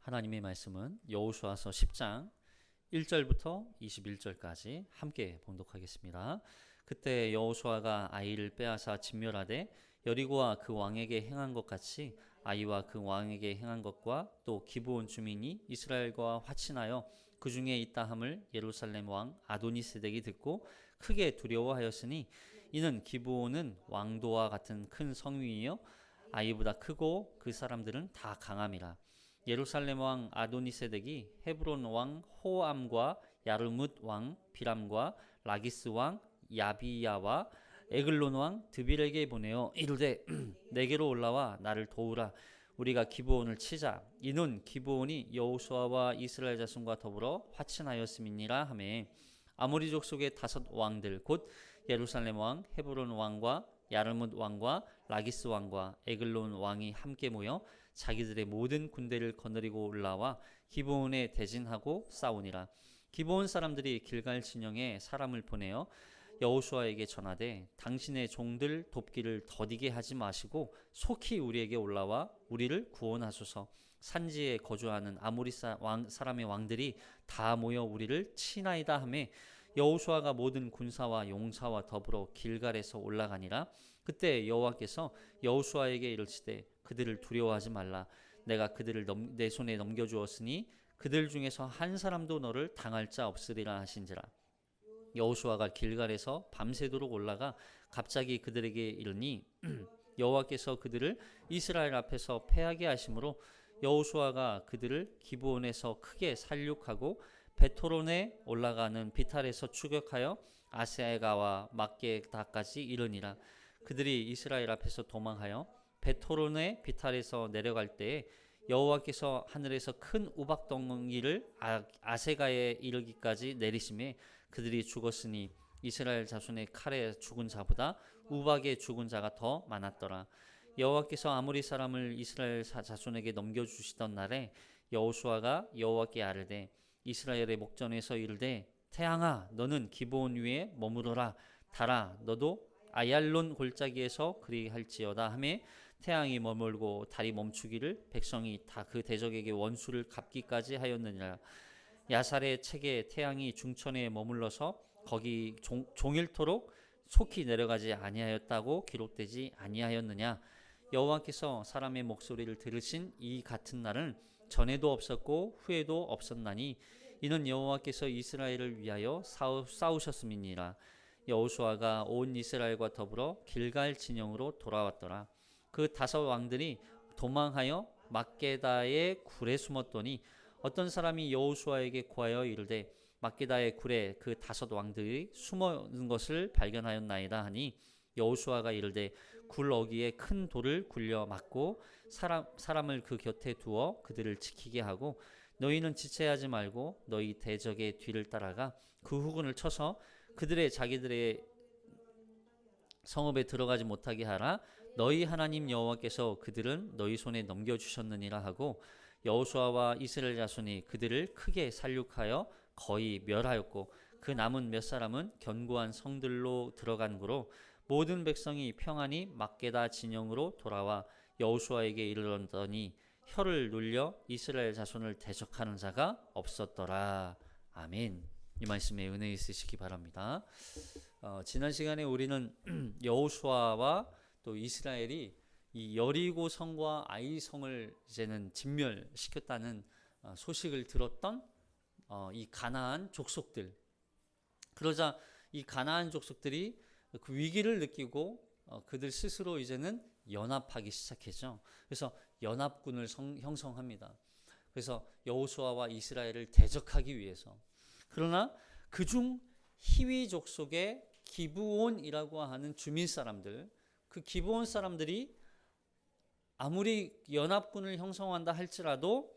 하나님의 말씀은 여호수아서 10장 1절부터 21절까지 함께 봉독하겠습니다. 그때 여호수아가 아이를 빼앗아 진멸하되 여리고와 그 왕에게 행한 것 같이 아이와 그 왕에게 행한 것과 또 기브온 주민이 이스라엘과 화친하여 그 중에 있다 함을 예루살렘 왕 아도니세덱이 듣고 크게 두려워하였으니 이는 기브온은 왕도와 같은 큰 성위이요 아이보다 크고 그 사람들은 다 강함이라. 예루살렘 왕 아도니세덱이 헤브론 왕 호암과 야르뭇 왕 비람과 라기스 왕 야비야와 에글론 왕 드빌에게 보내어 이르되 내게로 올라와 나를 도우라. 우리가 기브온을 치자. 이는 기브온이 여호수아와 이스라엘 자손과 더불어 화친하였음이니라 하매 아모리 족속의 5 왕들 곧 예루살렘 왕 헤브론 왕과 야르뭇 왕과 라기스 왕과 에글론 왕이 함께 모여 자기들의 모든 군대를 거느리고 올라와 기브온에 대진하고 싸우니라. 기브온 사람들이 길갈 진영에 사람을 보내어 여호수아에게 전하되 당신의 종들 돕기를 더디게 하지 마시고 속히 우리에게 올라와 우리를 구원하소서. 산지에 거주하는 아모리 사람의 왕들이 다 모여 우리를 치나이다 하매 여호수아가 모든 군사와 용사와 더불어 길갈에서 올라가니라. 그때 여호와께서 여호수아에게 이르시되 그들을 두려워하지 말라. 내가 그들을 내 손에 넘겨주었으니 그들 중에서 한 사람도 너를 당할 자 없으리라 하신지라. 여호수아가 길갈에서 밤새도록 올라가 갑자기 그들에게 이르니 여호와께서 그들을 이스라엘 앞에서 패하게 하심으로 여호수아가 그들을 기브온에서 크게 살육하고 베토론에 올라가는 비탈에서 추격하여 아세가와 막게다까지 이르니라. 그들이 이스라엘 앞에서 도망하여 베토론의 비탈에서 내려갈 때에 여호와께서 하늘에서 큰 우박덩이를 아세가에 이르기까지 내리심에 그들이 죽었으니 이스라엘 자손의 칼에 죽은 자보다 우박에 죽은 자가 더 많았더라. 여호와께서 아모리 사람을 이스라엘 자손에게 넘겨주시던 날에 여호수아가 여호와께 아뢰되 이스라엘의 목전에서 이르되 태양아 너는 기브온 위에 머무르라. 달아 너도 아얄론 골짜기에서 그리할지어다 하매 태양이 머물고 달이 멈추기를 백성이 다 그 대적에게 원수를 갚기까지 하였느니라. 야살의 책에 태양이 중천에 머물러서 거기 종일토록 속히 내려가지 아니하였다고 기록되지 아니하였느냐. 여호와께서 사람의 목소리를 들으신 이 같은 날은 전에도 없었고 후에도 없었나니 이는 여호와께서 이스라엘을 위하여 싸우셨음이니라. 여호수아가 온 이스라엘과 더불어 길갈 진영으로 돌아왔더라. 그 5 왕들이 도망하여 막게다의 굴에 숨었더니 어떤 사람이 여호수아에게 구하여 이르되 막게다의 굴에 그 5 왕들이 숨은 것을 발견하였나이다 하니 여호수아가 이르되 굴 어귀에 큰 돌을 굴려 막고 사람을 그 곁에 두어 그들을 지키게 하고 너희는 지체하지 말고 너희 대적의 뒤를 따라가 그 후군을 쳐서 그들의 자기들의 성읍에 들어가지 못하게 하라. 너희 하나님 여호와께서 그들은 너희 손에 넘겨주셨느니라 하고 여호수아와 이스라엘 자손이 그들을 크게 살육하여 거의 멸하였고 그 남은 몇 사람은 견고한 성들로 들어간 고로 모든 백성이 평안히 막게다 진영으로 돌아와 여호수아에게 이르렀더니 혀를 눌려 이스라엘 자손을 대적하는 자가 없었더라. 아멘. 이 말씀에 은혜 있으시기 바랍니다. 지난 시간에 우리는 여호수아와 또 이스라엘이 이 여리고 성과 아이 성을 이제는 진멸시켰다는 소식을 들었던 이 가나안 족속들. 그러자 이 가나안 족속들이 그 위기를 느끼고 그들 스스로 이제는 연합하기 시작했죠. 그래서 연합군을 형성합니다. 그래서 여호수아와 이스라엘을 대적하기 위해서. 그러나 그중 히위 족속의 기브온이라고 하는 주민 사람들, 그 기브온 사람들이 아무리 연합군을 형성한다 할지라도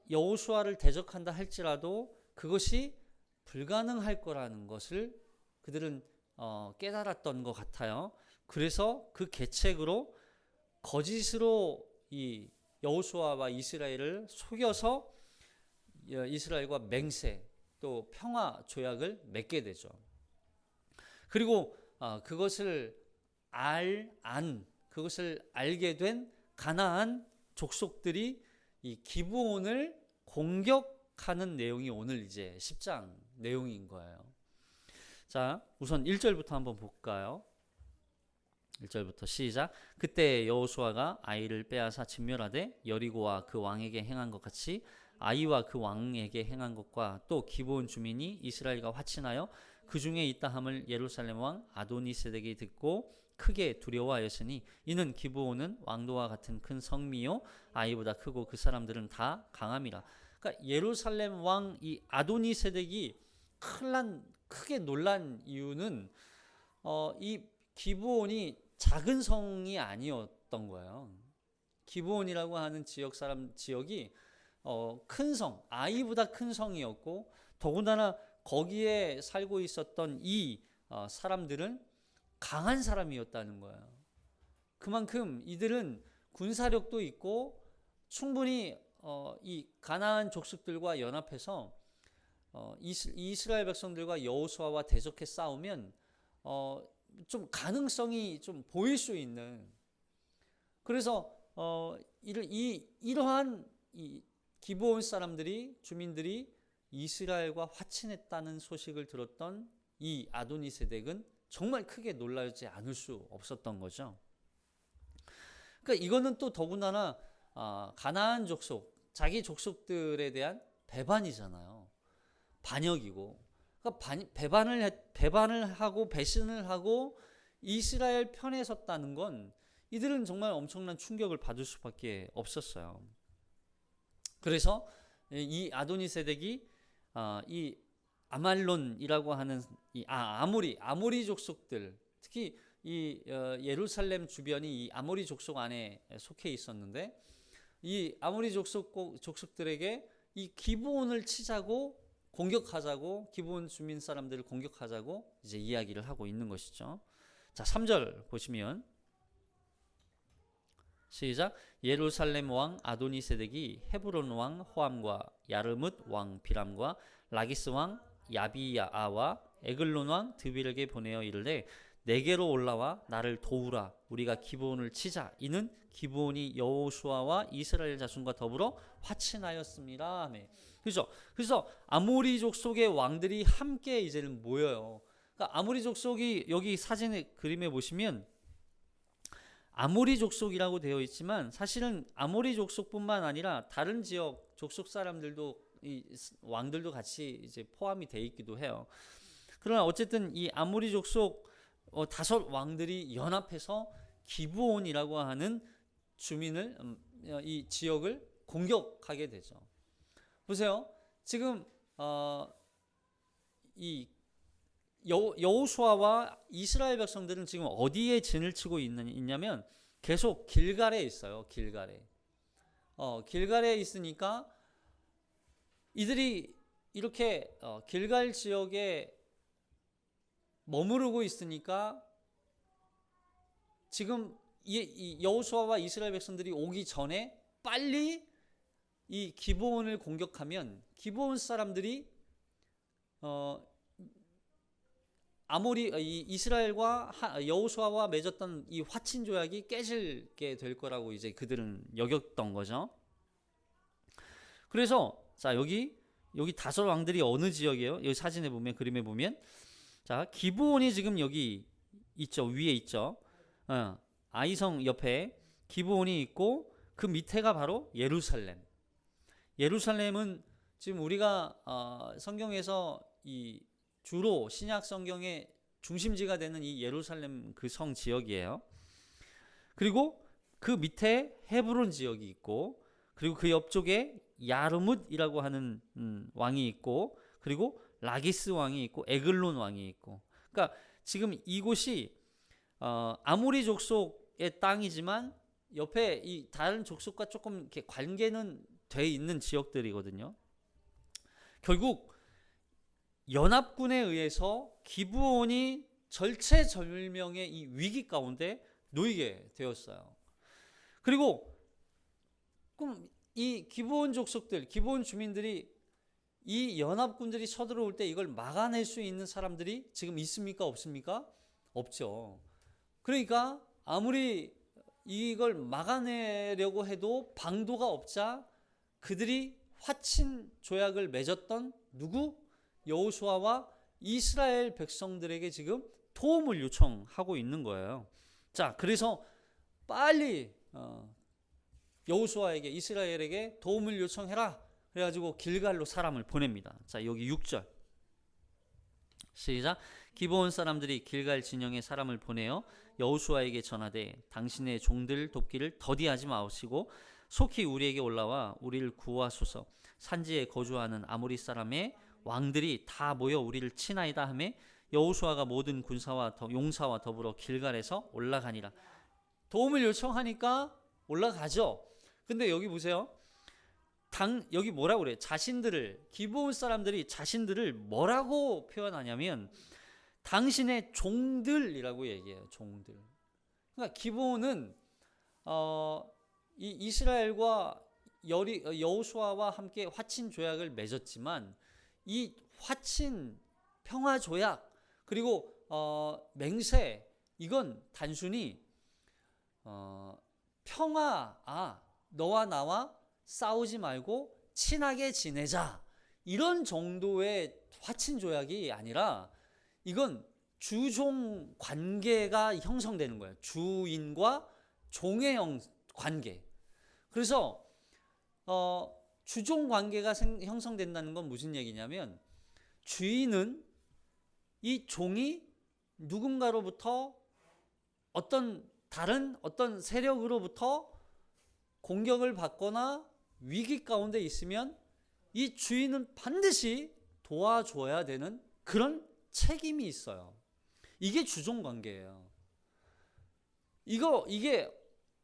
여호수아를 대적한다 할지라도 그것이 불가능할 거라는 것을 그들은 깨달았던 것 같아요. 그래서 그 계책으로 거짓으로 이 여호수아와 이스라엘을 속여서 이스라엘과 맹세 또 평화 조약을 맺게 되죠. 그리고 그것을 그것을 알게 된 가나안 족속들이 이 기브온을 공격하는 내용이 오늘 이제 10장 내용인 거예요. 자, 우선 1절부터 한번 볼까요? 1절부터 시작. 그때 여호수아가 아이를 빼앗아 진멸하되 여리고와 그 왕에게 행한 것 같이 아이와 그 왕에게 행한 것과 또 기브온 주민이 이스라엘과 화친하여 그 중에 있다 함을 예루살렘 왕 아도니세덱이 듣고 크게 두려워하였으니 이는 기브온은 왕도와 같은 큰 성미요 아이보다 크고 그 사람들은 다 강함이라. 그러니까 예루살렘 왕 이 아도니세덱이 크게 놀란 이유는 이 기브온이 작은 성이 아니었던 거예요. 기브온이라고 하는 지역이 큰 성, 아이보다 큰 성이었고 더군다나 거기에 살고 있었던 이 사람들은 강한 사람이었다는 거예요. 그만큼 이들은 군사력도 있고 충분히 이 가나안 족속들과 연합해서 이스라엘 백성들과 여호수아와 대적해 싸우면 좀 가능성이 좀 보일 수 있는, 그래서 이러한 이 기브온 사람들이 주민들이 이스라엘과 화친했다는 소식을 들었던 이 아도니세덱은 정말 크게 놀라지 않을 수 없었던 거죠. 그러니까 이거는 또 더군다나 가나안 족속, 자기 족속들에 대한 배반이잖아요. 반역이고. 그러니까 배반을 하고 배신을 하고 이스라엘 편에 섰다는 건 이들은 정말 엄청난 충격을 받을 수밖에 없었어요. 그래서 이 아도니세덱이 이 아말론이라고 하는 이 아모리 족속들, 특히 이 예루살렘 주변이 이 아모리 족속 안에 속해 있었는데 이 아모리 족속들에게 이 기브온을 치자고 공격하자고, 기브온 주민 사람들을 공격하자고 이제 이야기를 하고 있는 것이죠. 자, 3절 보시면 시작. 예루살렘 왕 아도니세덱이 헤브론 왕 호암과 야르뭇 왕 비람과 라기스 왕 야비야아와 에글론 왕 드빌에게 보내어 이르되 내게로 올라와 나를 도우라. 우리가 기브온을 치자. 이는 기브온이 여호수아와 이스라엘 자손과 더불어 화친하였습니다. 아멘. 그렇죠? 그래서 아모리 족속의 왕들이 함께 이제는 모여요. 그러니까 아모리 족속이 여기 사진의 그림에 보시면 아모리 족속이라고 되어 있지만 사실은 아모리 족속뿐만 아니라 다른 지역 족속 사람들도 이 왕들도 같이 이제 포함이 되어 있기도 해요. 그러나 어쨌든 이 아모리 족속 5 왕들이 연합해서 기브온이라고 하는 주민을 이 지역을 공격하게 되죠. 보세요. 지금 이 여호수아와 이스라엘 백성들은 지금 어디에 진을 치고 있냐면 계속 길갈에 있어요. 길갈에 있으니까 이들이 이렇게 길갈 지역에 머무르고 있으니까 지금 이 여호수아와 이스라엘 백성들이 오기 전에 빨리 이 기브온을 공격하면 기브온 사람들이 이스라엘과 여호수아와 맺었던 이 화친 조약이 깨지게 될 거라고 이제 그들은 여겼던 거죠. 그래서 자, 여기 5 왕들이 어느 지역이에요? 여기 사진에 보면, 그림에 보면, 자, 기브온이 지금 여기 있죠. 위에 있죠. 아이성 옆에 기브온이 있고 그 밑에가 바로 예루살렘. 예루살렘은 지금 우리가 성경에서 이 주로 신약 성경의 중심지가 되는 이 예루살렘 그 성 지역이에요. 그리고 그 밑에 헤브론 지역이 있고, 그리고 그 옆쪽에 야르뭇이라고 하는 왕이 있고, 그리고 라기스 왕이 있고, 에글론 왕이 있고. 그러니까 지금 이곳이 아모리 족속의 땅이지만 옆에 이 다른 족속과 조금 이렇게 관계는 돼 있는 지역들이거든요. 결국 연합군에 의해서 기브온이 절체절명의 이 위기 가운데 놓이게 되었어요. 그리고 그럼 이 기브온 족속들, 기브온 주민들이 이 연합군들이 쳐들어올 때 이걸 막아낼 수 있는 사람들이 지금 있습니까? 없습니까? 없죠. 그러니까 아무리 이걸 막아내려고 해도 방도가 없자 그들이 화친 조약을 맺었던 누구? 여호수아와 이스라엘 백성들에게 지금 도움을 요청하고 있는 거예요. 자, 그래서 빨리 여호수아에게, 이스라엘에게 도움을 요청해라. 그래가지고 길갈로 사람을 보냅니다. 자, 여기 6절 시작. 기브온 사람들이 길갈 진영에 사람을 보내어 여호수아에게 전하되 당신의 종들 돕기를 더디하지 마시고 속히 우리에게 올라와 우리를 구하소서. 산지에 거주하는 아모리 사람의 왕들이 다 모여 우리를 치나이다 하매 여호수아가 모든 군사와 용사와 더불어 길갈에서 올라가니라. 도움을 요청하니까 올라가죠. 근데 여기 보세요. 여기 뭐라고 그래요? 자신들을, 기브온 사람들이 자신들을 뭐라고 표현하냐면 당신의 종들이라고 얘기해요. 종들. 그러니까 기브온은 이 이스라엘과 여호수아와 함께 화친 조약을 맺었지만 이 화친 평화 조약 그리고 맹세, 이건 단순히 평화, 너와 나와 싸우지 말고 친하게 지내자, 이런 정도의 화친 조약이 아니라 이건 주종 관계가 형성되는 거예요. 주인과 종의 관계. 그래서 주종 관계가 형성된다는 건 무슨 얘기냐면 주인은 이 종이 누군가로부터 다른 어떤 세력으로부터 공격을 받거나 위기 가운데 있으면 이 주인은 반드시 도와줘야 되는 그런 책임이 있어요. 이게 주종 관계예요. 이게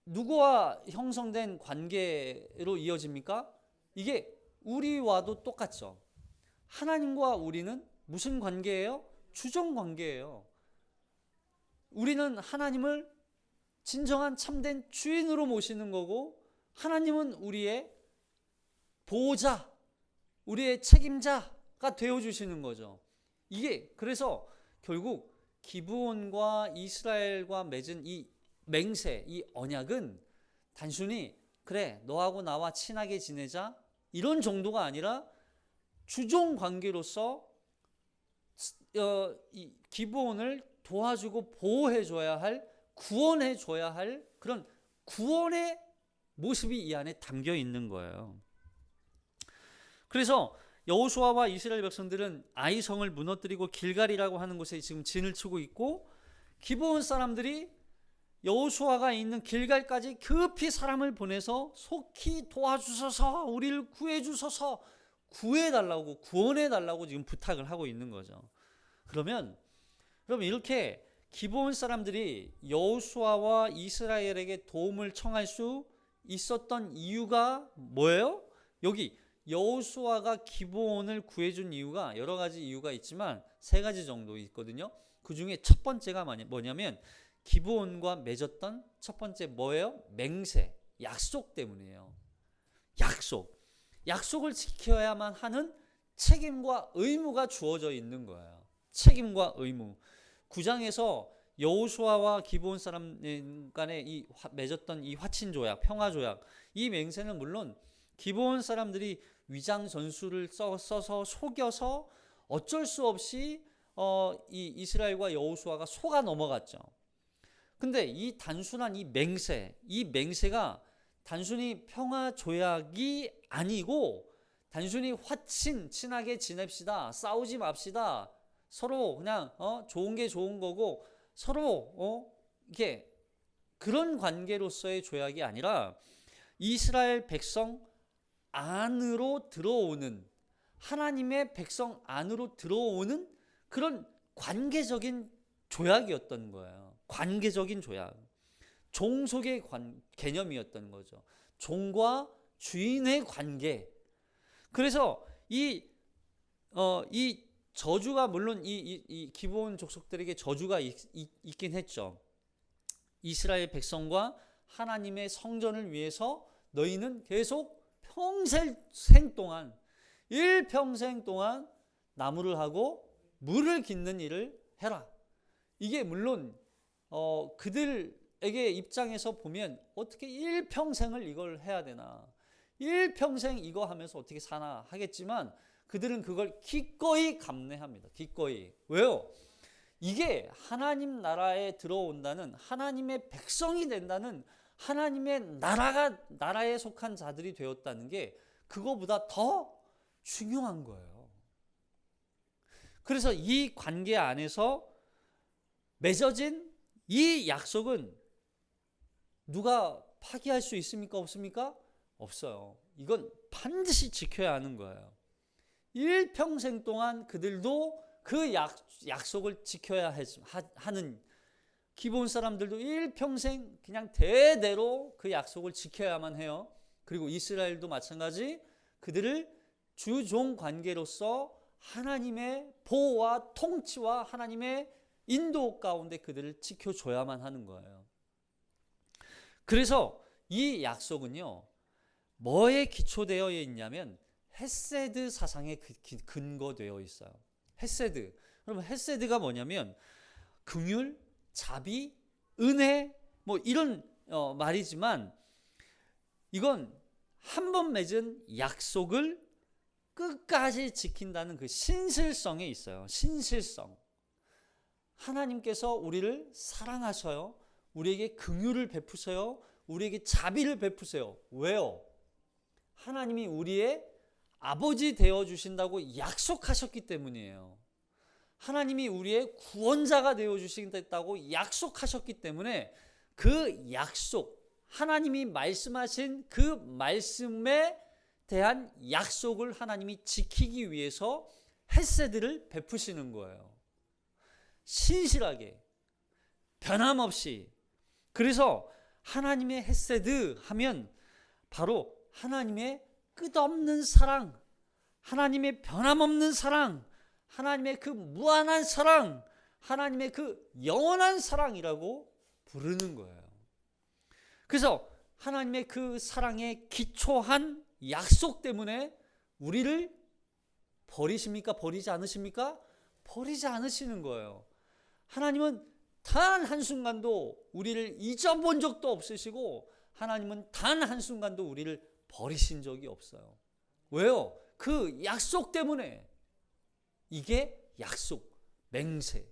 누구와 형성된 관계로 이어집니까? 이게 우리와도 똑같죠. 하나님과 우리는 무슨 관계예요? 주종 관계예요. 우리는 하나님을 진정한 참된 주인으로 모시는 거고, 하나님은 우리의 보호자, 우리의 책임자가 되어주시는 거죠. 이게 그래서 결국 기브온과 이스라엘과 맺은 이 맹세, 이 언약은 단순히 그래 너하고 나와 친하게 지내자 이런 정도가 아니라 주종 관계로서 이 기브온을 도와주고 보호해줘야 할, 구원해줘야 할 그런 구원의 모습이 이 안에 담겨 있는 거예요. 그래서 여호수아와 이스라엘 백성들은 아이성을 무너뜨리고 길갈이라고 하는 곳에 지금 진을 치고 있고, 기브온 사람들이 여호수아가 있는 길갈까지 급히 사람을 보내서 속히 도와주소서, 우리를 구해주소서, 구해달라고, 구원해달라고 지금 부탁을 하고 있는 거죠. 그러면 이렇게 기브온 사람들이 여호수아와 이스라엘에게 도움을 청할 수 있었던 이유가 뭐예요? 여기 여호수아가 기브온을 구해준 이유가 여러 가지 이유가 있지만 세 가지 정도 있거든요. 그 중에 첫 번째가 뭐냐면 기브온과 맺었던 첫 번째 뭐예요? 맹세, 약속 때문이에요. 약속을 지켜야만 하는 책임과 의무가 주어져 있는 거예요. 책임과 의무. 9장에서 여호수아와 기브온 사람 간에 맺었던 이 화친 조약, 평화 조약, 이 맹세는 물론 기브온 사람들이 위장 전술을 써서 속여서 어쩔 수 없이 이 이스라엘과 여호수아가 속아 넘어갔죠. 근데 이 단순한 이 맹세가 단순히 평화 조약이 아니고 단순히 친하게 지냅시다, 싸우지 맙시다, 서로 그냥 좋은 게 좋은 거고 서로 이렇게 그런 관계로서의 조약이 아니라 이스라엘 백성 안으로 들어오는, 하나님의 백성 안으로 들어오는 그런 관계적인 조약이었던 거예요. 관계적인 조약, 종속의 개념이었던 거죠. 종과 주인의 관계. 그래서 이 저주가 물론 이 기브온 족속들에게 저주가 있긴 했죠. 이스라엘 백성과 하나님의 성전을 위해서 너희는 계속 일평생 동안 나무를 하고 물을 깃는 일을 해라. 이게 물론 그들에게 입장에서 보면 어떻게 일평생을 이걸 해야 되나, 일평생 이거 하면서 어떻게 사나 하겠지만 그들은 그걸 기꺼이 감내합니다. 기꺼이. 왜요? 이게 하나님 나라에 들어온다는, 하나님의 백성이 된다는, 하나님의 나라에 속한 자들이 되었다는 게 그거보다 더 중요한 거예요. 그래서 이 관계 안에서 맺어진 이 약속은 누가 파기할 수 있습니까? 없습니까? 없어요. 이건 반드시 지켜야 하는 거예요. 일평생 동안 그들도 그 약속을 지켜야 하는, 기본 사람들도 일평생 그냥 대대로 그 약속을 지켜야만 해요. 그리고 이스라엘도 마찬가지, 그들을 주종 관계로서 하나님의 보호와 통치와 하나님의 인도 가운데 그들을 지켜줘야만 하는 거예요. 그래서 이 약속은요, 뭐에 기초되어 있냐면 헤세드 사상에 근거되어 있어요. 헤세드. 그러면 헤세드가 뭐냐면 긍휼, 자비, 은혜, 뭐 이런 말이지만 이건 한 번 맺은 약속을 끝까지 지킨다는 그 신실성에 있어요. 신실성. 하나님께서 우리를 사랑하셔요. 우리에게 긍휼을 베푸세요. 우리에게 자비를 베푸세요. 왜요? 하나님이 우리의 아버지 되어 주신다고 약속하셨기 때문이에요. 하나님이 우리의 구원자가 되어 주신다고 약속하셨기 때문에 그 약속, 하나님이 말씀하신 그 말씀에 대한 약속을 하나님이 지키기 위해서 헤세드를 베푸시는 거예요. 신실하게, 변함없이. 그래서 하나님의 헤세드 하면 바로 하나님의 끝없는 사랑, 하나님의 변함없는 사랑, 하나님의 그 무한한 사랑, 하나님의 그 영원한 사랑이라고 부르는 거예요. 그래서 하나님의 그 사랑에 기초한 약속 때문에 우리를 버리십니까? 버리지 않으십니까? 버리지 않으시는 거예요. 하나님은 단 한순간도 우리를 잊어본 적도 없으시고 하나님은 단 한순간도 우리를 버리신 적이 없어요. 왜요? 그 약속 때문에. 이게 약속, 맹세.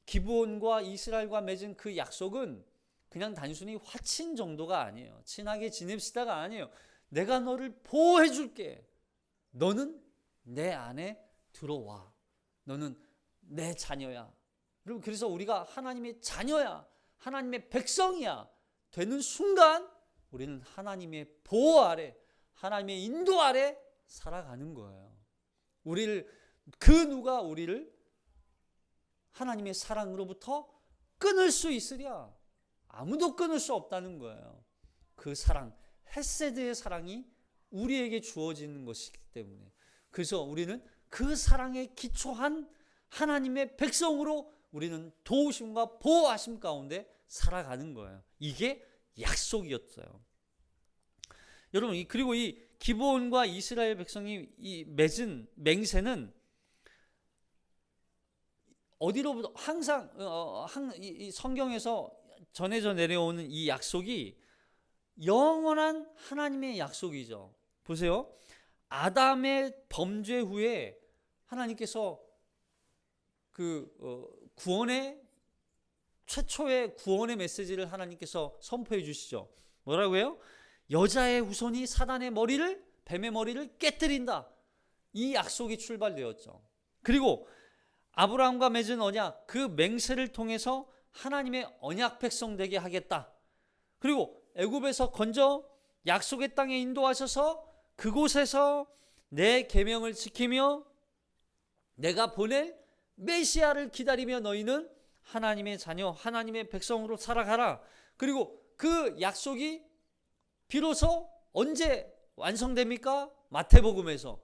기브온과 이스라엘과 맺은 그 약속은 그냥 단순히 화친 정도가 아니에요. 친하게 지냅시다가 아니에요. 내가 너를 보호해 줄게. 너는 내 안에 들어와. 너는 내 자녀야. 여러분, 그래서 우리가 하나님의 자녀야, 하나님의 백성이야 되는 순간 우리는 하나님의 보호 아래, 하나님의 인도 아래 살아가는 거예요. 그 누가 우리를 하나님의 사랑으로부터 끊을 수 있으랴? 아무도 끊을 수 없다는 거예요. 그 사랑, 헤세드의 사랑이 우리에게 주어지는 것이기 때문에. 그래서 우리는 그 사랑에 기초한 하나님의 백성으로 우리는 도우심과 보호하심 가운데 살아가는 거예요. 이게 약속이었어요. 여러분, 그리고 이 기브온과 이스라엘 백성이 이 맺은 맹세는 어디로부터 항상 이 성경에서 전해져 내려오는 이 약속이 영원한 하나님의 약속이죠. 보세요. 아담의 범죄 후에 하나님께서 구원의 최초의 구원의 메시지를 하나님께서 선포해 주시죠. 뭐라고요? 여자의 후손이 사단의 머리를, 뱀의 머리를 깨뜨린다. 이 약속이 출발되었죠. 그리고 아브라함과 맺은 언약, 그 맹세를 통해서 하나님의 언약 백성 되게 하겠다. 그리고 애굽에서 건져 약속의 땅에 인도하셔서 그곳에서 내 계명을 지키며 내가 보낼 메시아를 기다리며 너희는 하나님의 자녀, 하나님의 백성으로 살아가라. 그리고 그 약속이 비로소 언제 완성됩니까? 마태복음에서.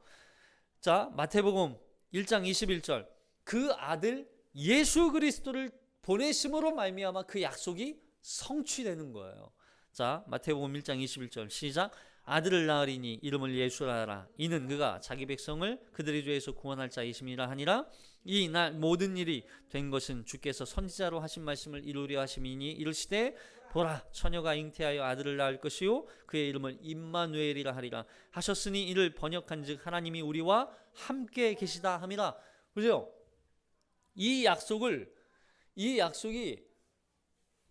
자, 마태복음 1장 21절. 그 아들 예수 그리스도를 보내심으로 말미암아 그 약속이 성취되는 거예요. 자, 마태복음 1장 21절 시작. 아들을 낳으리니 이름을 예수라 하라. 이는 그가 자기 백성을 그들의 죄에서 구원할 자이심이라 하니라. 이 날 모든 일이 된 것은 주께서 선지자로 하신 말씀을 이루려 하심이니 이르시되 보라 처녀가 잉태하여 아들을 낳을 것이요 그의 이름을 임마누엘이라 하리라 하셨으니 이를 번역한즉 하나님이 우리와 함께 계시다 함이라. 그죠? 이 약속이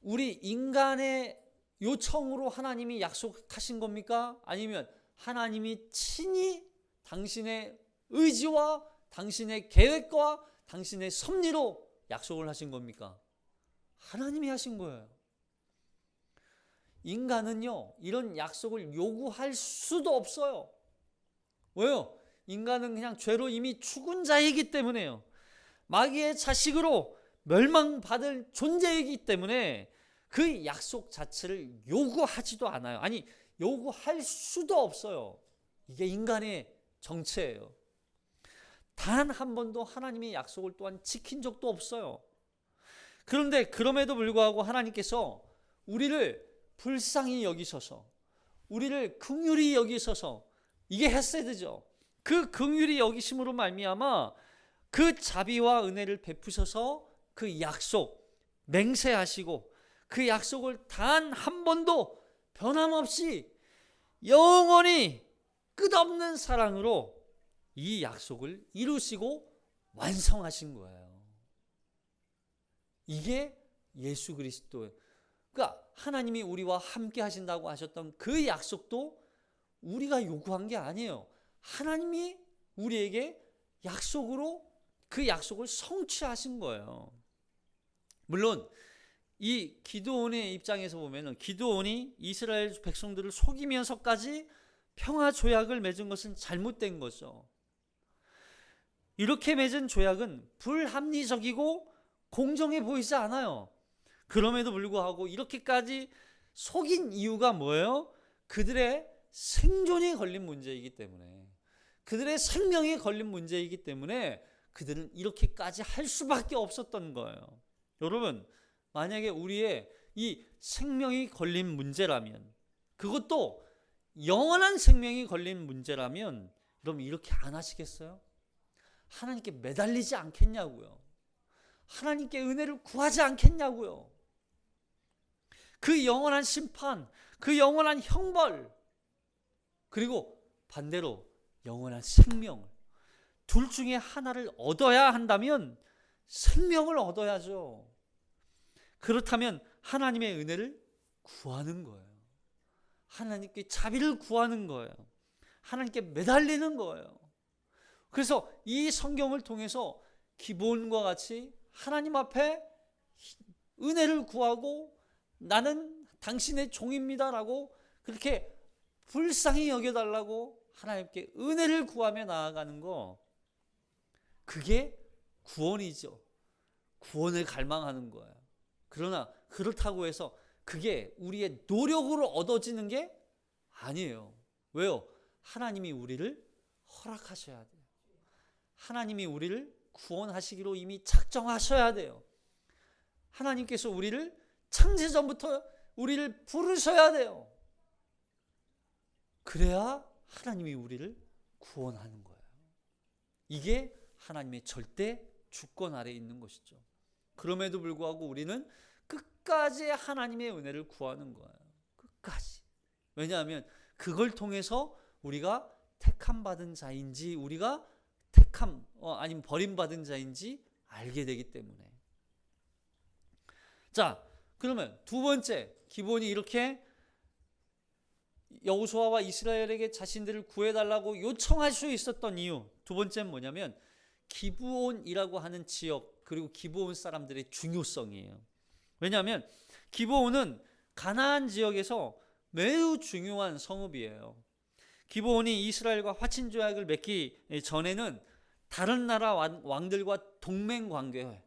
우리 인간의 요청으로 하나님이 약속하신 겁니까? 아니면 하나님이 친히 당신의 의지와 당신의 계획과 당신의 섭리로 약속을 하신 겁니까? 하나님이 하신 거예요. 인간은요, 이런 약속을 요구할 수도 없어요. 왜요? 인간은 그냥 죄로 이미 죽은 자이기 때문에요. 마귀의 자식으로 멸망받을 존재이기 때문에 그 약속 자체를 요구하지도 않아요. 아니, 요구할 수도 없어요. 이게 인간의 정체예요. 단 한 번도 하나님의 약속을 또한 지킨 적도 없어요. 그런데 그럼에도 불구하고 하나님께서 우리를 불쌍히 여기셔서, 우리를 긍휼히 여기셔서, 이게 헤세드죠. 그 긍휼히 여기심으로 말미암아 그 자비와 은혜를 베푸셔서 그 약속 맹세하시고 그 약속을 단 한 번도 변함없이 영원히 끝없는 사랑으로 이 약속을 이루시고 완성하신 거예요. 이게 예수 그리스도예요. 그러니까 하나님이 우리와 함께 하신다고 하셨던 그 약속도 우리가 요구한 게 아니에요. 하나님이 우리에게 약속으로 그 약속을 성취하신 거예요. 물론 이 기드온의 입장에서 보면은 기드온이 이스라엘 백성들을 속이면서까지 평화 조약을 맺은 것은 잘못된 거죠. 이렇게 맺은 조약은 불합리적이고 공정해 보이지 않아요. 그럼에도 불구하고 이렇게까지 속인 이유가 뭐예요? 그들의 생존이 걸린 문제이기 때문에, 그들의 생명이 걸린 문제이기 때문에 그들은 이렇게까지 할 수밖에 없었던 거예요. 여러분, 만약에 우리의 이 생명이 걸린 문제라면, 그것도 영원한 생명이 걸린 문제라면 여러분 이렇게 안 하시겠어요? 하나님께 매달리지 않겠냐고요. 하나님께 은혜를 구하지 않겠냐고요. 그 영원한 심판, 그 영원한 형벌, 그리고 반대로 영원한 생명, 둘 중에 하나를 얻어야 한다면 생명을 얻어야죠. 그렇다면 하나님의 은혜를 구하는 거예요. 하나님께 자비를 구하는 거예요. 하나님께 매달리는 거예요. 그래서 이 성경을 통해서 기본과 같이 하나님 앞에 은혜를 구하고 나는 당신의 종입니다라고 그렇게 불쌍히 여겨달라고 하나님께 은혜를 구하며 나아가는 거, 그게 구원이죠. 구원을 갈망하는 거예요. 그러나 그렇다고 해서 그게 우리의 노력으로 얻어지는 게 아니에요. 왜요? 하나님이 우리를 허락하셔야 돼요. 하나님이 우리를 구원하시기로 이미 작정하셔야 돼요. 하나님께서 우리를 창세전부터 우리를 부르셔야 돼요. 그래야 하나님이 우리를 구원하는 거예요. 이게 하나님의 절대 주권 아래에 있는 것이죠. 그럼에도 불구하고 우리는 끝까지 하나님의 은혜를 구하는 거예요. 끝까지. 왜냐하면 그걸 통해서 우리가 택함 받은 자인지, 우리가 아니면 버림받은 자인지 알게 되기 때문에. 자, 그러면 두 번째, 기본이 이렇게 여호수아와 이스라엘에게 자신들을 구해달라고 요청할 수 있었던 이유, 두 번째는 뭐냐면 기브온이라고 하는 지역, 그리고 기브온 사람들의 중요성이에요. 왜냐하면 기브온은 가나안 지역에서 매우 중요한 성읍이에요. 기브온이 이스라엘과 화친 조약을 맺기 전에는 다른 나라 왕들과 동맹 관계,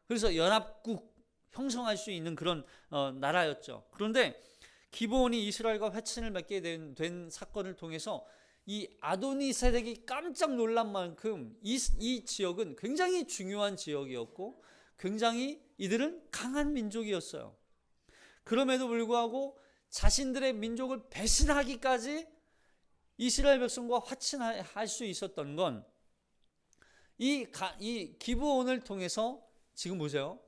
그래서 연합국 형성할 수 있는 그런 나라였죠. 그런데 기브온이 이스라엘과 회친을 맺게 된 사건을 통해서 이 아도니세덱이 깜짝 놀란 만큼 이 지역은 굉장히 중요한 지역이었고 굉장히 이들은 강한 민족이었어요. 그럼에도 불구하고 자신들의 민족을 배신하기까지 이스라엘 백성과 화친할 수 있었던 건 이 기브온을 통해서 지금 보세요.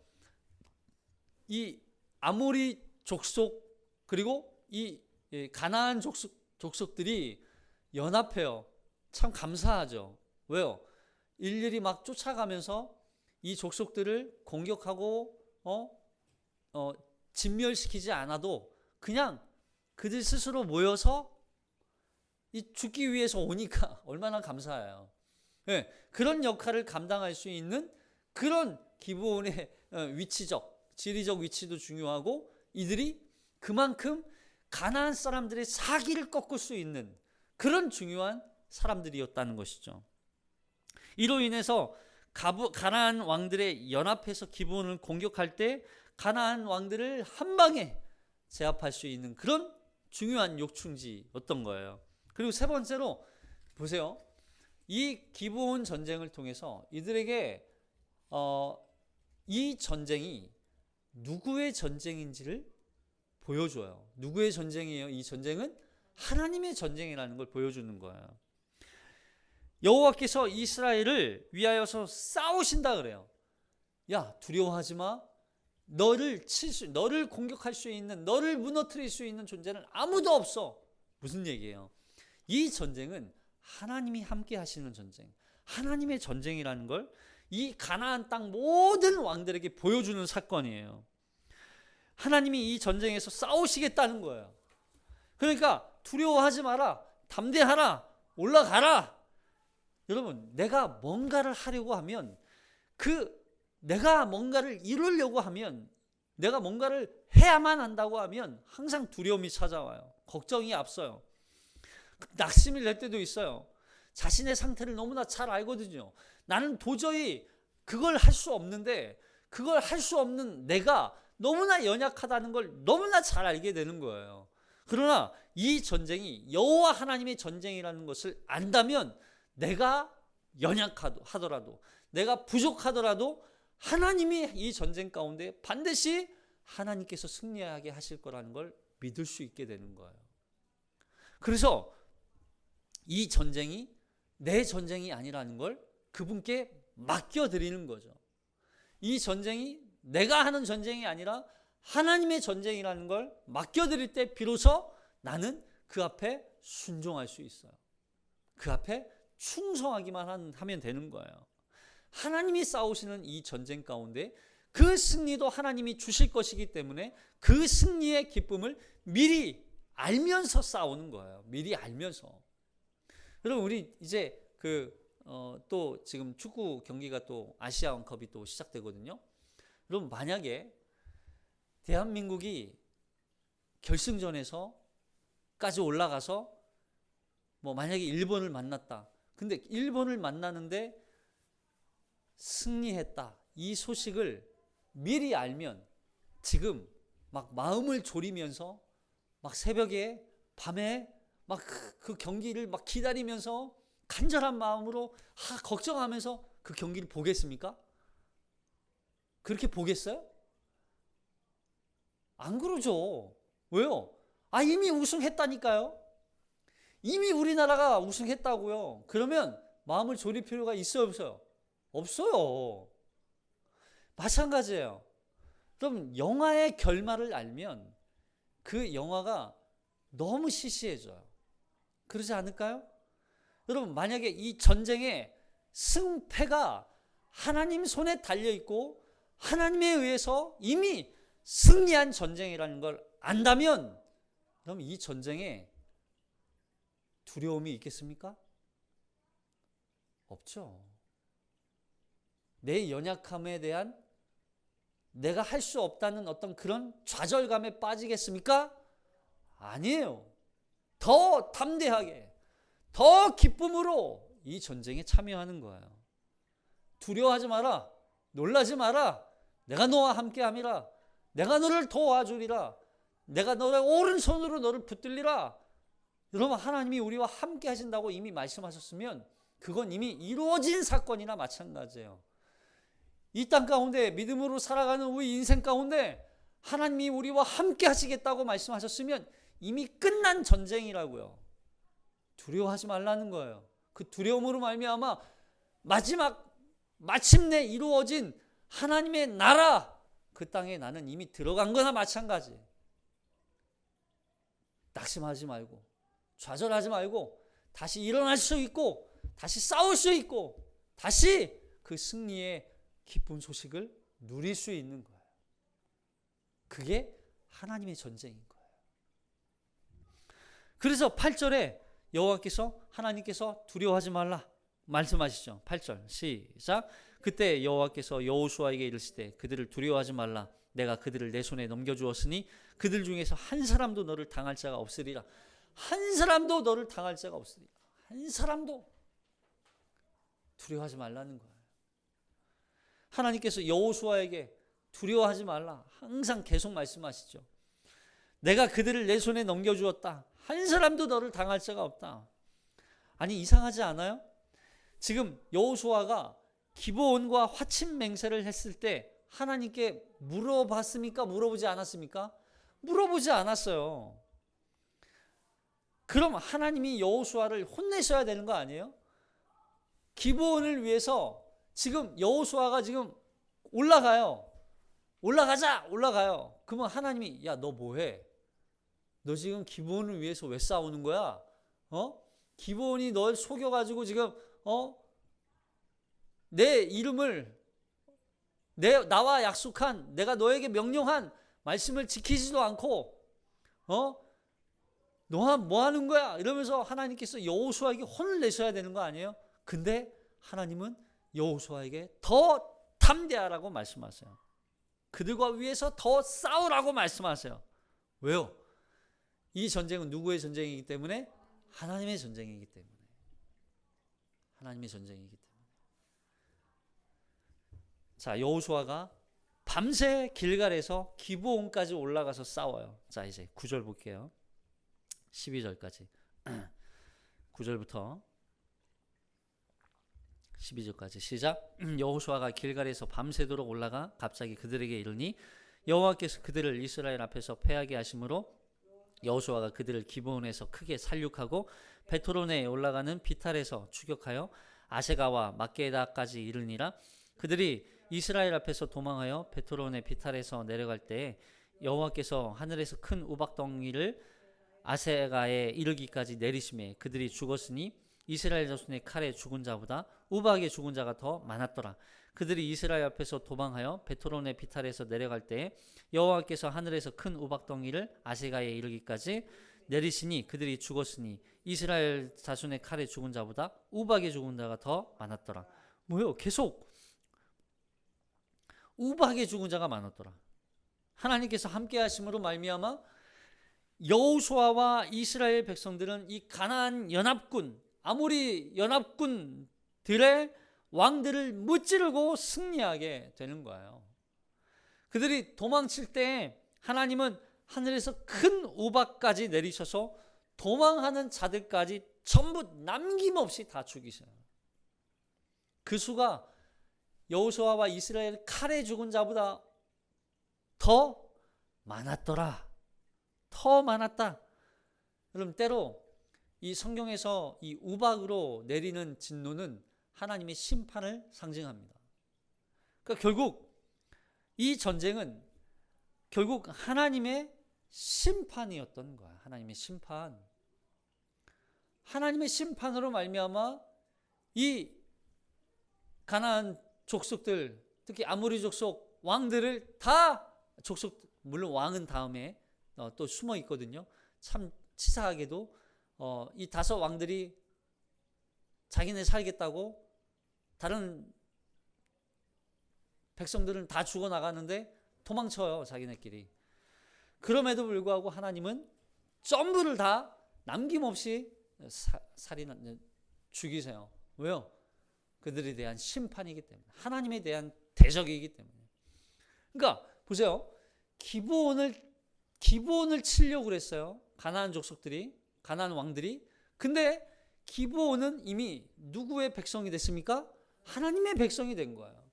이 아모리 족속 그리고 이 가나안 족속들이 연합해요. 참 감사하죠. 왜요? 일일이 막 쫓아가면서 이 족속들을 공격하고 진멸시키지 않아도 그냥 그들 스스로 모여서 이 죽기 위해서 오니까 얼마나 감사해요. 네, 그런 역할을 감당할 수 있는 그런 기브온의 지리적 위치도 중요하고 이들이 그만큼 가나안 사람들의 사기를 꺾을 수 있는 그런 중요한 사람들이었다는 것이죠. 이로 인해서 가나안 왕들의 연합해서 기브온을 공격할 때 가나안 왕들을 한 방에 제압할 수 있는 그런 중요한 요충지였던 거예요. 그리고 세 번째로 보세요. 이 기브온 전쟁을 통해서 이들에게 이 전쟁이 누구의 전쟁인지를 보여줘요. 누구의 전쟁이에요? 이 전쟁은 하나님의 전쟁이라는 걸 보여주는 거예요. 여호와께서 이스라엘을 위하여서 싸우신다 그래요. 야, 두려워하지 마. 너를 공격할 수 있는, 너를 무너뜨릴 수 있는 존재는 아무도 없어. 무슨 얘기예요? 이 전쟁은 하나님이 함께 하시는 전쟁, 하나님의 전쟁이라는 걸 이 가나안 땅 모든 왕들에게 보여주는 사건이에요. 하나님이 이 전쟁에서 싸우시겠다는 거예요. 그러니까 두려워하지 마라, 담대하라, 올라가라. 여러분, 내가 뭔가를 하려고 하면 내가 뭔가를 이루려고 하면 내가 뭔가를 해야만 한다고 하면 항상 두려움이 찾아와요. 걱정이 앞서요. 낙심이 낼 때도 있어요. 자신의 상태를 너무나 잘 알거든요. 나는 도저히 그걸 할 수 없는데 그걸 할 수 없는 내가 너무나 연약하다는 걸 너무나 잘 알게 되는 거예요. 그러나 이 전쟁이 여호와 하나님의 전쟁이라는 것을 안다면 내가 연약하더라도 내가 부족하더라도 하나님이 이 전쟁 가운데 반드시 하나님께서 승리하게 하실 거라는 걸 믿을 수 있게 되는 거예요. 그래서 이 전쟁이 내 전쟁이 아니라는 걸 그분께 맡겨드리는 거죠. 이 전쟁이 내가 하는 전쟁이 아니라 하나님의 전쟁이라는 걸 맡겨드릴 때 비로소 나는 그 앞에 순종할 수 있어요. 그 앞에 충성하기만 하면 되는 거예요. 하나님이 싸우시는 이 전쟁 가운데 그 승리도 하나님이 주실 것이기 때문에 그 승리의 기쁨을 미리 알면서 싸우는 거예요. 미리 알면서. 여러분, 우리 이제 또 지금 축구 경기가 또 아시아원컵이 또 시작되거든요. 여러분, 만약에 대한민국이 결승전에서까지 올라가서 만약에 일본을 만났다. 근데 일본을 만나는데 승리했다. 이 소식을 미리 알면 지금 막 마음을 졸이면서 막 새벽에 밤에 막 그 경기를 막 기다리면서 간절한 마음으로 걱정하면서 그 경기를 보겠습니까? 그렇게 보겠어요? 안 그러죠. 왜요? 이미 우승했다니까요. 이미 우리나라가 우승했다고요. 그러면 마음을 졸일 필요가 있어요, 없어요? 없어요. 마찬가지예요. 그럼 영화의 결말을 알면 그 영화가 너무 시시해져요. 그러지 않을까요? 여러분, 만약에 이 전쟁의 승패가 하나님 손에 달려있고 하나님에 의해서 이미 승리한 전쟁이라는 걸 안다면 그럼 이 전쟁에 두려움이 있겠습니까? 없죠. 내 연약함에 대한 내가 할 수 없다는 어떤 그런 좌절감에 빠지겠습니까? 아니에요. 더 담대하게, 더 기쁨으로 이 전쟁에 참여하는 거예요. 두려워하지 마라. 놀라지 마라. 내가 너와 함께함이라. 내가 너를 도와주리라. 내가 너의 오른손으로 너를 붙들리라. 여러분, 하나님이 우리와 함께 하신다고 이미 말씀하셨으면 그건 이미 이루어진 사건이나 마찬가지예요. 이 땅 가운데 믿음으로 살아가는 우리 인생 가운데 하나님이 우리와 함께 하시겠다고 말씀하셨으면 이미 끝난 전쟁이라고요. 두려워하지 말라는 거예요. 그 두려움으로 말미암아 마침내 이루어진 하나님의 나라, 그 땅에 나는 이미 들어간 거나 마찬가지. 낙심하지 말고 좌절하지 말고 다시 일어날 수 있고 다시 싸울 수 있고 다시 그 승리의 기쁜 소식을 누릴 수 있는 거예요. 그게 하나님의 전쟁인 거예요. 그래서 8절에 여호와께서 하나님께서 두려워하지 말라 말씀하시죠. 8절 시작. 그때 여호와께서 여호수아에게 이르시되 그들을 두려워하지 말라. 내가 그들을 내 손에 넘겨주었으니 그들 중에서 한 사람도 너를 당할 자가 없으리라. 한 사람도 너를 당할 자가 없으리라. 한 사람도. 두려워하지 말라는 거예요. 하나님께서 여호수아에게 두려워하지 말라 항상 계속 말씀하시죠. 내가 그들을 내 손에 넘겨주었다. 한 사람도 너를 당할 자가 없다. 아니 이상하지 않아요? 지금 여호수아가 기브온과 화친 맹세를 했을 때 하나님께 물어봤습니까? 물어보지 않았습니까? 물어보지 않았어요. 그럼 하나님이 여호수아를 혼내셔야 되는 거 아니에요? 기브온을 위해서 지금 여호수아가 지금 올라가요. 올라가요. 그러면 하나님이 야 너 뭐해? 너 지금 기브온을 위해서 왜 싸우는 거야? 기브온이 널 속여가지고 지금 내 이름을 나와 약속한 내가 너에게 명령한 말씀을 지키지도 않고 너 뭐 하는 거야? 이러면서 하나님께서 여호수아에게 혼을 내셔야 되는 거 아니에요? 근데 하나님은 여호수아에게 더 담대하라고 말씀하세요. 그들과 위해서 더 싸우라고 말씀하세요. 왜요? 이 전쟁은 누구의 전쟁이기 때문에? 하나님의 전쟁이기 때문에. 하나님의 전쟁이기 때문에. 자, 여호수아가 밤새 길갈에서 기브온까지 올라가서 싸워요. 자, 이제 9절 볼게요. 12절까지. 9절부터 12절까지 시작. 여호수아가 길갈에서 밤새도록 올라가 갑자기 그들에게 이르니 여호와께서 그들을 이스라엘 앞에서 패하게 하심으로 여호수아가 그들을 기브온에서 크게 살육하고 베토론에 올라가는 비탈에서 추격하여 아세가와 막게다까지 이르니라. 그들이 이스라엘 앞에서 도망하여 베토론의 비탈에서 내려갈 때에 여호와께서 하늘에서 큰 우박덩이를 아세가에 이르기까지 내리심에 그들이 죽었으니 이스라엘 자손의 칼에 죽은 자보다 우박에 죽은 자가 더 많았더라. 그들이 이스라엘 앞에서 도망하여 베토론의 비탈에서 내려갈 때에 여호와께서 하늘에서 큰 우박덩이를 아세가에 이르기까지 내리시니 그들이 죽었으니 이스라엘 자손의 칼에 죽은 자보다 우박에 죽은 자가 더 많았더라. 뭐요? 계속 우박에 죽은 자가 많았더라. 하나님께서 함께 하심으로 말미암아 여호수아와 이스라엘 백성들은 이 가나안 연합군 아모리 연합군들의 왕들을 무찌르고 승리하게 되는 거예요. 그들이 도망칠 때 하나님은 하늘에서 큰 우박까지 내리셔서 도망하는 자들까지 전부 남김없이 다 죽이셔요. 그 수가 여호수아와 이스라엘 칼에 죽은 자보다 더 많았더라. 더 많았다. 여러분 때로 이 성경에서 이 우박으로 내리는 진노는 하나님의 심판을 상징합니다. 그러니까 결국 이 전쟁은 결국 하나님의 심판이었던 거야. 하나님의 심판. 하나님의 심판으로 말미암아 이 가나안 족속들, 특히 아모리 족속 왕들을 다 족속, 물론 왕은 다음에 또 숨어 있거든요. 참 치사하게도 이 5 왕들이 자기네 살겠다고 다른 백성들은 다 죽어나가는데 도망쳐요. 자기네끼리. 그럼에도 불구하고 하나님은 전부를 다 남김없이 죽이세요. 왜요? 그들에 대한 심판이기 때문에. 하나님에 대한 대적이기 때문에. 그러니까 보세요. 기브온을 치려고 그랬어요. 가나안 족속들이, 가나안 왕들이. 근데 기브온은 이미 누구의 백성이 됐습니까? 하나님의 백성이 된 거예요.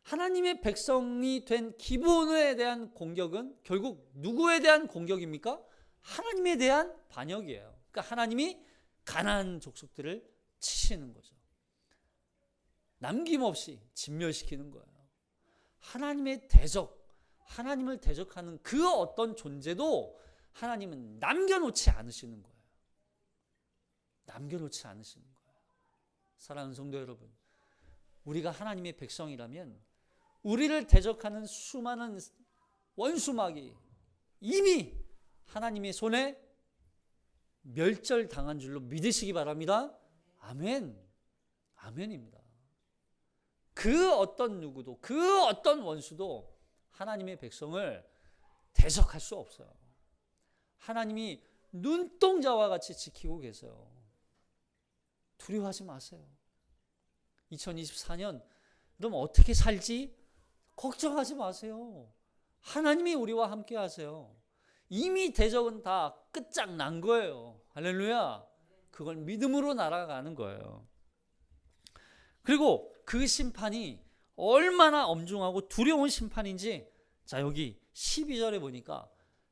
하나님의 백성이 된 기브온에 대한 공격은 결국 누구에 대한 공격입니까? 하나님에 대한 반역이에요. 그러니까 하나님이 가나안 족속들을 치시는 거죠. 남김없이 진멸시키는 거예요. 하나님의 대적, 하나님을 대적하는 그 어떤 존재도 하나님은 남겨놓지 않으시는 거예요. 남겨놓지 않으시는 거예요. 사랑하는 성도 여러분, 우리가 하나님의 백성이라면 우리를 대적하는 수많은 원수마귀 이미 하나님의 손에 멸절당한 줄로 믿으시기 바랍니다. 아멘. 아멘입니다. 그 어떤 누구도, 그 어떤 원수도 하나님의 백성을 대적할 수 없어요. 하나님이 눈동자와 같이 지키고 계세요. 두려워하지 마세요. 2024년 그럼 어떻게 살지? 걱정하지 마세요. 하나님이 우리와 함께 하세요. 이미 대적은 다 끝장난 거예요. 할렐루야. 그걸 믿음으로 날아가는 거예요. 그리고 그 심판이 얼마나 엄중하고 두려운 심판인지, 자, 여기 12절에 보니까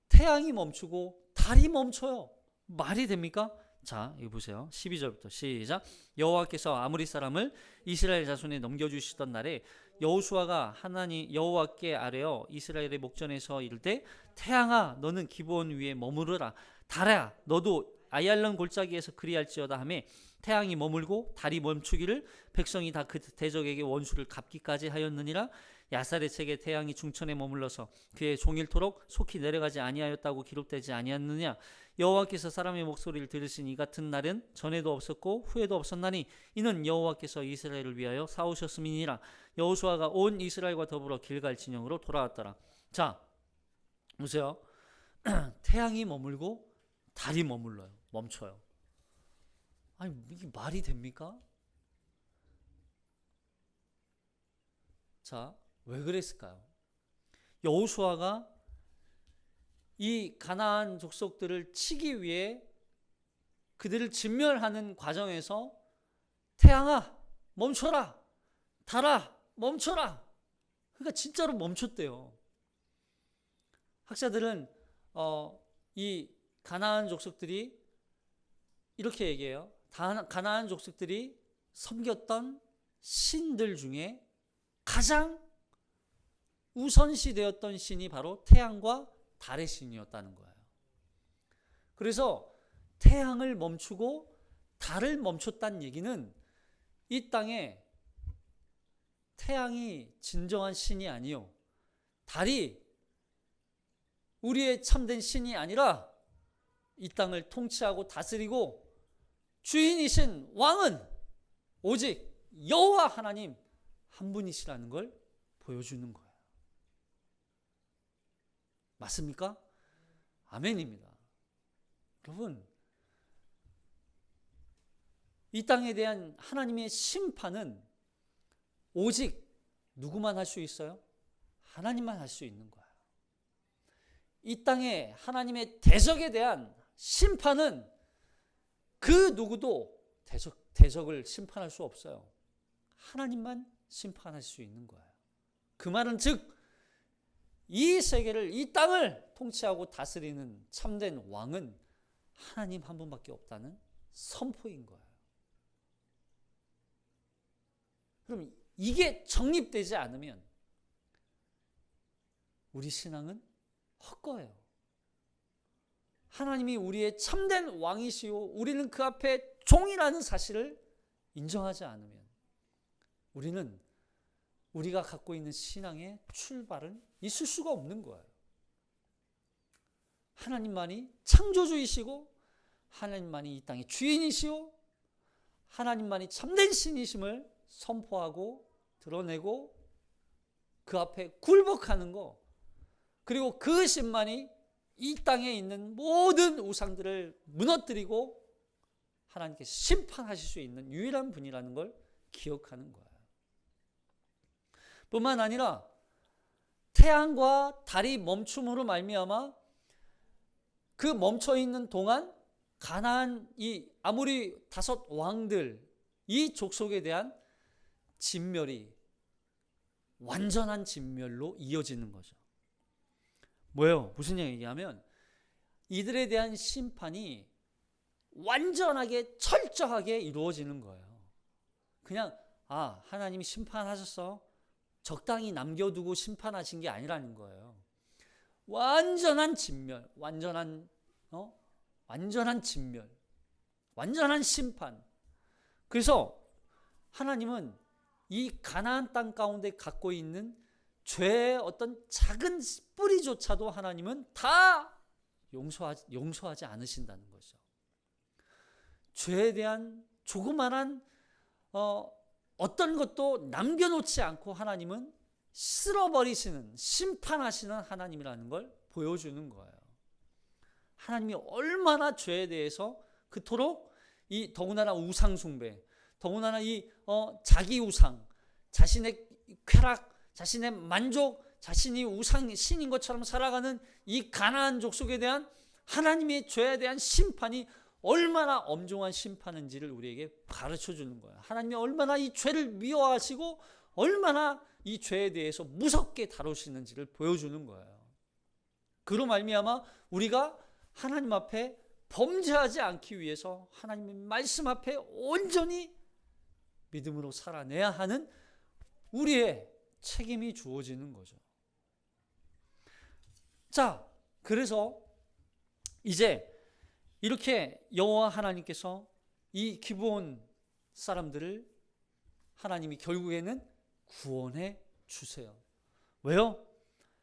태양이 멈추고 달이 멈춰요. 말이 됩니까? 자, 여기 보세요. 12절부터 시작. 여호와께서 아모리 사람을 이스라엘 자손에 넘겨주시던 날에 여호수아가 여호와께 아뢰어 이스라엘의 목전에서 이르되, 태양아 너는 기브온 위에 머무르라, 달아 너도 아얄론 골짜기에서 그리할지어다 하매, 태양이 머물고 달이 멈추기를 백성이 다 그 대적에게 원수를 갚기까지 하였느니라. 야사렛에게 태양이 중천에 머물러서 그의 종일토록 속히 내려가지 아니하였다고 기록되지 아니하였느냐. 여호와께서 사람의 목소리를 들으신 이 같은 날은 전에도 없었고 후에도 없었나니 이는 여호와께서 이스라엘을 위하여 사오셨음이니라. 여호수아가 온 이스라엘과 더불어 길갈 진영으로 돌아왔더라. 자, 보세요. 태양이 머물고 달이 머물러요. 멈춰요. 아니, 이게 말이 됩니까? 자, 왜 그랬을까요? 여호수아가 이 가나안 족속들을 치기 위해 그들을 진멸하는 과정에서 태양아 멈춰라, 달아 멈춰라. 그러니까 진짜로 멈췄대요. 학자들은 이 가나안 족속들이 이렇게 얘기해요. 가나안 족속들이 섬겼던 신들 중에 가장 우선시 되었던 신이 바로 태양과 달의 신이었다는 거예요. 그래서 태양을 멈추고 달을 멈췄다는 얘기는 이 땅에 태양이 진정한 신이 아니요, 달이 우리의 참된 신이 아니라 이 땅을 통치하고 다스리고 주인이신 왕은 오직 여호와 하나님 한 분이시라는 걸 보여주는 거예요. 맞습니까? 아멘입니다. 여러분, 이 땅에 대한 하나님의 심판은 오직 누구만 할 수 있어요? 하나님만 할 수 있는 거예요. 이 땅에 하나님의 대적에 대한 심판은 그 누구도 대적을 심판할 수 없어요. 하나님만 심판할 수 있는 거예요. 그 말은 즉 이 세계를, 이 땅을 통치하고 다스리는 참된 왕은 하나님 한 분밖에 없다는 선포인 거예요. 그럼 이게 정립되지 않으면 우리 신앙은 헛거예요. 하나님이 우리의 참된 왕이시오, 우리는 그 앞에 종이라는 사실을 인정하지 않으면 우리는 우리가 갖고 있는 신앙의 출발은 있을 수가 없는 거예요. 하나님만이 창조주이시고 하나님만이 이 땅의 주인이시오, 하나님만이 참된 신이심을 선포하고 드러내고 그 앞에 굴복하는 거, 그리고 그 신만이 이 땅에 있는 모든 우상들을 무너뜨리고 하나님께 심판하실 수 있는 유일한 분이라는 걸 기억하는 거예요. 뿐만 아니라 태양과 달이 멈춤으로 말미암아 그 멈춰 있는 동안 가나안 이 아모리 5 왕들, 이 족속에 대한 진멸이 완전한 진멸로 이어지는 거죠. 뭐예요? 무슨 얘기냐면 이들에 대한 심판이 완전하게 철저하게 이루어지는 거예요. 그냥 하나님이 심판하셨어, 적당히 남겨두고 심판하신 게 아니라는 거예요. 완전한 진멸, 완전한 완전한 진멸, 완전한 심판. 그래서 하나님은 이 가나안 땅 가운데 갖고 있는 죄의 어떤 작은 뿌리조차도 하나님은 다 용서하지 않으신다는 거죠. 죄에 대한 조그만한 어떤 것도 남겨놓지 않고 하나님은 쓸어버리시는, 심판하시는 하나님이라는 걸 보여주는 거예요. 하나님이 얼마나 죄에 대해서 그토록 더군다나 우상 숭배, 더군다나 자기 우상, 자신의 쾌락, 자신의 만족, 자신이 우상 신인 것처럼 살아가는 이 가나안 족속에 대한 하나님의 죄에 대한 심판이 얼마나 엄중한 심판인지를 우리에게 가르쳐 주는 거예요. 하나님이 얼마나 이 죄를 미워하시고 얼마나 이 죄에 대해서 무섭게 다루시는지를 보여주는 거예요. 그로 말미암아 우리가 하나님 앞에 범죄하지 않기 위해서 하나님의 말씀 앞에 온전히 믿음으로 살아내야 하는 우리의 책임이 주어지는 거죠. 자, 그래서 이제 이렇게 여호와 하나님께서 이 기브온 사람들을 하나님이 결국에는 구원해 주세요. 왜요?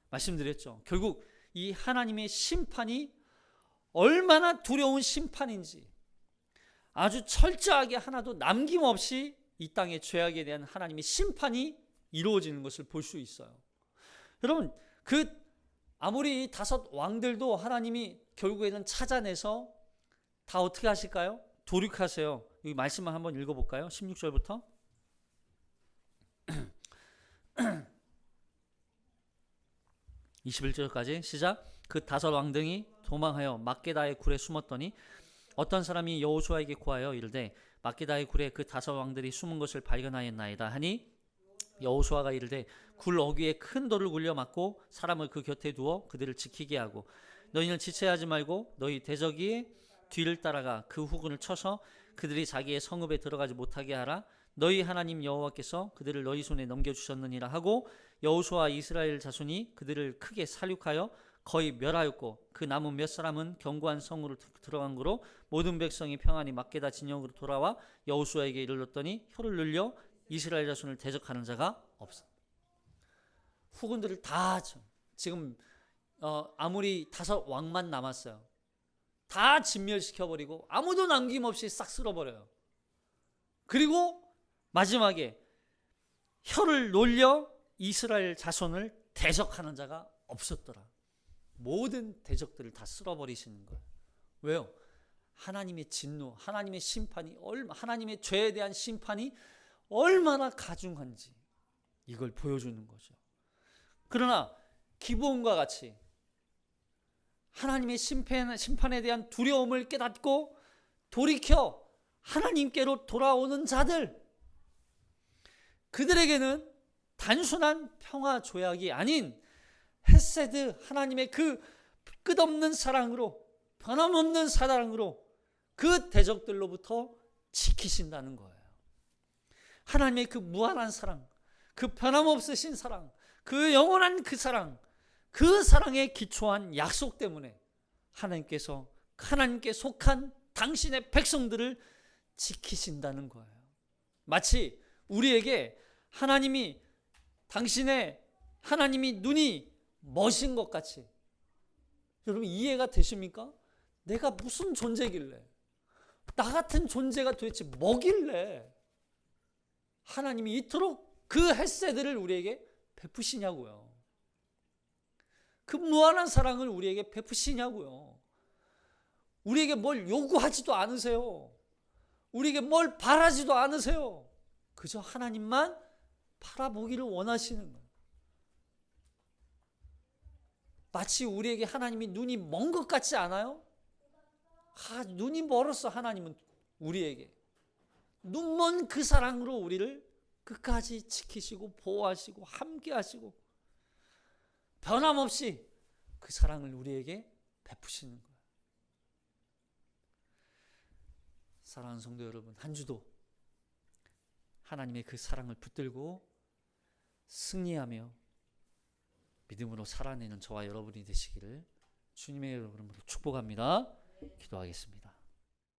말씀드렸죠. 결국 이 하나님의 심판이 얼마나 두려운 심판인지 아주 철저하게 하나도 남김없이 이 땅의 죄악에 대한 하나님의 심판이 이루어지는 것을 볼 수 있어요. 여러분, 아무리 5 왕들도 하나님이 결국에는 찾아내서 다 어떻게 하실까요? 도륙하세요. 이 말씀만 한번 읽어볼까요? 16절부터 21절까지 시작. 그 5 왕등이 도망하여 막게다의 굴에 숨었더니 어떤 사람이 여호수아에게 고하여 이르되 막게다의 굴에 그 5 왕들이 숨은 것을 발견하였나이다 하니 여호수아가 이르되 굴 어귀에 큰 돌을 굴려 막고 사람을 그 곁에 두어 그들을 지키게 하고 너희는 지체하지 말고 너희 대적의 뒤를 따라가 그 후군을 쳐서 그들이 자기의 성읍에 들어가지 못하게 하라. 너희 하나님 여호와께서 그들을 너희 손에 넘겨주셨느니라 하고 여호수아 이스라엘 자손이 그들을 크게 살육하여 거의 멸하였고 그 남은 몇 사람은 견고한 성으로 들어간 거로 모든 백성이 평안히 막게다 진영으로 돌아와 여호수아에게 이르렀더니 혀를 늘려 이스라엘 자손을 대적하는 자가 없어. 후군들을 다 지금 아무리 5 왕만 남았어요. 다 진멸시켜버리고 아무도 남김없이 싹 쓸어버려요. 그리고 마지막에 혀를 놀려 이스라엘 자손을 대적하는 자가 없었더라. 모든 대적들을 다 쓸어버리시는 거예요. 왜요? 하나님의 진노, 하나님의 심판이, 하나님의 죄에 대한 심판이 얼마나 가중한지 이걸 보여주는 거죠. 그러나 기브온과 같이 하나님의 심판에 대한 두려움을 깨닫고 돌이켜 하나님께로 돌아오는 자들, 그들에게는 단순한 평화 조약이 아닌 헤세드, 하나님의 그 끝없는 사랑으로, 변함없는 사랑으로 그 대적들로부터 지키신다는 거예요. 하나님의 그 무한한 사랑, 그 변함없으신 사랑, 그 영원한 그 사랑, 그 사랑에 기초한 약속 때문에 하나님께 속한 당신의 백성들을 지키신다는 거예요. 마치 우리에게 하나님이 눈이 멋인 것 같이. 여러분 이해가 되십니까? 내가 무슨 존재길래, 나 같은 존재가 도대체 뭐길래 하나님이 이토록 그 헤세드를 우리에게 베푸시냐고요. 그 무한한 사랑을 우리에게 베푸시냐고요. 우리에게 뭘 요구하지도 않으세요. 우리에게 뭘 바라지도 않으세요. 그저 하나님만 바라보기를 원하시는 거예요. 마치 우리에게 하나님이 눈이 먼 것 같지 않아요? 눈이 멀었어. 하나님은 우리에게 눈먼 그 사랑으로 우리를 끝까지 지키시고 보호하시고 함께하시고 변함없이 그 사랑을 우리에게 베푸시는 거예요. 사랑하는 성도 여러분, 한 주도 하나님의 그 사랑을 붙들고 승리하며 믿음으로 살아내는 저와 여러분이 되시기를 주님의 이름으로 축복합니다. 기도하겠습니다.